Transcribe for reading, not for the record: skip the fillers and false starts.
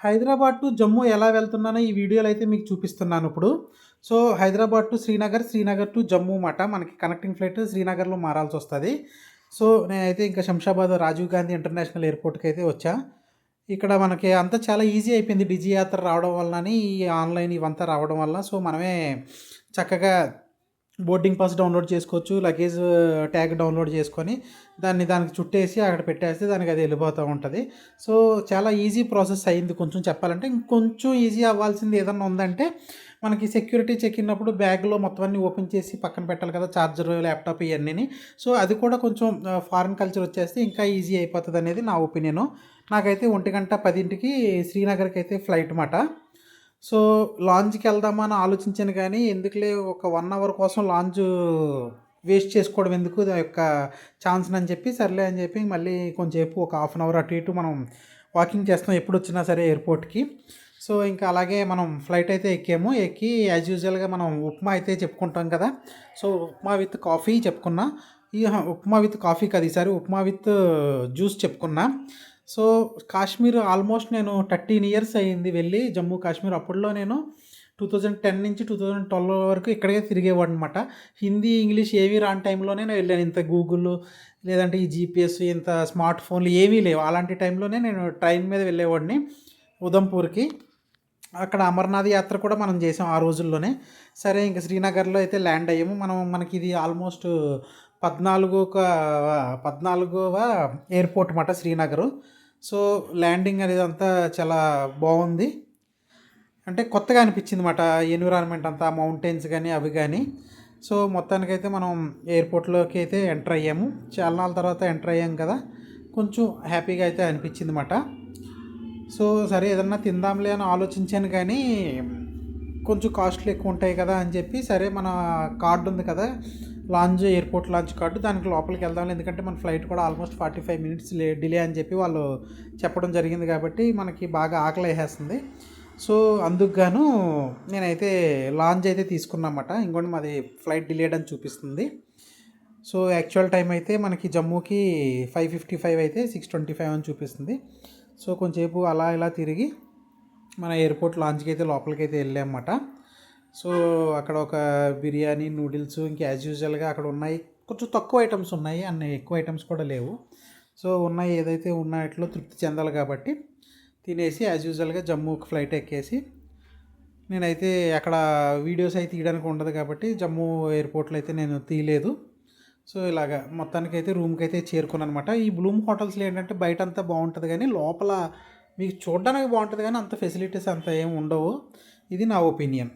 Hyderabad to Jammu ఎలా వెళ్తున్నానో ఈ వీడియోలో అయితే మీకు చూపిస్తున్నాను ఇప్పుడు. So, Hyderabad to Srinagar, Srinagar to Jammu మాట మనకి కనెక్టింగ్ ఫ్లైట్ శ్రీనగర్‌లో మారాల్సొస్తది. సో, నేనైతే ఇంకా శంషాబాద్ రాజీవ్ గాంధీ ఇంటర్నేషనల్ ఎయిర్‌పోర్ట్‌కైతే వచ్చా. ఇక్కడ మనకి అంతా చాలా ఈజీ అయిపోయింది. డిజి యాత్ర రావడం వలనని, ఈ ఆన్‌లైన్ ఇవంతా రావడం వల్ల. సో, మనమే చక్కగా బోర్డింగ్ పాస్ డౌన్లోడ్ చేసుకోవచ్చు. లగేజ్ ట్యాగ్ డౌన్లోడ్ చేసుకొని దానికి చుట్టేసి అక్కడ పెట్టేస్తే దానికి అది వెళ్ళిపోతూ ఉంటుంది. సో, చాలా ఈజీ ప్రాసెస్ అయింది కొంచెం చెప్పాలంటే. ఇంకొంచెం ఈజీ అవ్వాల్సింది ఏదన్నా ఉందంటే మనకి సెక్యూరిటీ చెక్ ఇన్నప్పుడు బ్యాగ్‌లో మొత్తం అన్నీ ఓపెన్ చేసి పక్కన పెట్టాలి కదా! Charger, laptop ఇయన్నీని. సో, అది కూడా కొంచెం ఫారిన్ కల్చర్ వచ్చేస్తే ఇంకా ఈజీ అయిపోతదనేది నా ఒపీనియను. నాకైతే 1:10కి శ్రీనగర్‌కి అయితే ఫ్లైట్ మాట. సో, లాంజ్‌కి వెళ్దామా అని ఆలోచించాను కానీ, ఎందుకులే ఒక 1 అవర్ కోసం వేస్ట్ చేసుకోవడం ఎందుకు ఆ యొక్క ఛాన్స్‌నని చెప్పి, సర్లే అని చెప్పి మళ్ళీ కొంచెంసేపు ఒక హాఫ్ అన్ అవర్ అటు ఇటు మనం వాకింగ్ చేస్తాం ఎప్పుడొచ్చినా సరే ఎయిర్‌పోర్ట్‌కి. సో, ఇంకా అలాగే మనం ఫ్లైట్ అయితే ఎక్కాము. ఎక్కి యాజ్ యూజువల్‌గా మనం ఉప్మా అయితే చెప్పుకుంటాం కదా! సో, ఉప్మా విత్ కాఫీ చెప్పుకున్నా. ఉప్మా విత్ కాఫీ కాదు, ఈసారి ఉప్మా విత్ జ్యూస్ చెప్పుకున్నా. సో, కాశ్మీర్ ఆల్మోస్ట్ నేను 13 ఇయర్స్ అయింది వెళ్ళి జమ్మూ కాశ్మీర్. అప్పట్లో నేను 2010 నుంచి 2012 వరకు ఇక్కడే తిరిగేవాడినమాట. హిందీ, ఇంగ్లీష్ ఏవి రాని టైంలోనే నేను వెళ్ళాను. ఇంత గూగుల్ లేదంటే ఈ జీపీఎస్, ఇంత స్మార్ట్ ఫోన్లు ఏవీ లేవు. అలాంటి టైంలోనే నేను ట్రైన్ మీద వెళ్ళేవాడిని ఉదంపూర్‌కి. అక్కడ అమర్నాథ్ యాత్ర కూడా మనం చేసాం ఆ రోజుల్లోనే. సరే ఇంక శ్రీనగర్‌లో అయితే ల్యాండ్ అయ్యాము. మనకిది ఆల్మోస్ట్ 14వ ఎయిర్‌పోర్ట్ మాట శ్రీనగరు. సో, ల్యాండింగ్ అనేది అంతా చాలా బాగుంది. అంటే కొత్తగా అనిపించింది మాట ఎన్విరాన్మెంట్ అంతా, మౌంటైన్స్ కానీ అవి కానీ. సో, మొత్తానికైతే మనం ఎయిర్‌పోర్ట్‌లోకి అయితే ఎంటర్ అయ్యాము. చాలా నాళ్ళ తర్వాత ఎంటర్ అయ్యాం కదా! కొంచెం హ్యాపీగా అయితే అనిపించింది మాట. సో, సరే ఏదన్నా తిందాంలే అని ఆలోచించాను కానీ, కొంచెం కాస్ట్‌లీ ఎక్కువ ఉంటాయి కదా అని చెప్పి, సరే మన కార్డ్ ఉంది కదా! ఎయిర్‌పోర్ట్ లాంచ్ కార్డు, దానికి లోపలికి వెళ్దాంలే. ఎందుకంటే మన ఫ్లైట్ కూడా ఆల్మోస్ట్ 45 మినిట్స్ డిలే అని చెప్పి వాళ్ళు చెప్పడం జరిగింది కాబట్టి మనకి బాగా ఆకలేసేస్తుంది. సో, అందుకు గాను నేనైతే లాంజ్ అయితే తీసుకున్నామాట. ఇంకోటి మాది ఫ్లైట్ డిలేడ్ అని చూపిస్తుంది. సో, యాక్చువల్ టైం అయితే మనకి జమ్మూకి 5:55 అయితే 6:25 అని చూపిస్తుంది. సో, కొంచెంసేపు అలా ఇలా తిరిగి మన ఎయిర్‌పోర్ట్ లాంచ్‌కి అయితే లోపలికైతే వెళ్ళామన్నమాట. సో, అక్కడ ఒక బిర్యానీ, నూడిల్స్ ఇంకా యాజ్ యూజువల్‌గా అక్కడ ఉన్నాయి. కొంచెం తక్కువ ఐటమ్స్ ఉన్నాయి, అన్ని ఎక్కువ ఐటమ్స్ కూడా లేవు. సో, ఉన్నాయి ఏదైతే ఉన్నాయట్లో తృప్తి చెందాలి కాబట్టి తినేసి యాజ్ యూజువల్‌గా జమ్మూకి ఫ్లైట్ ఎక్కేసి, నేనైతే అక్కడ వీడియోస్ అయితే తీయడానికి ఉండదు కాబట్టి జమ్మూ ఎయిర్‌పోర్ట్‌లో అయితే నేను తీయలేదు. సో, ఇలాగా మొత్తానికైతే రూమ్‌కైతే చేరుకున్నానమాట. ఈ బ్లూమ్ హోటల్స్‌లో ఏంటంటే బయటంతా బాగుంటుంది కానీ లోపల మీకు చూడడానికి బాగుంటుంది కానీ అంత ఫెసిలిటీస్ అంత ఏమి ఉండవు. ఇది నా ఒపీనియన్.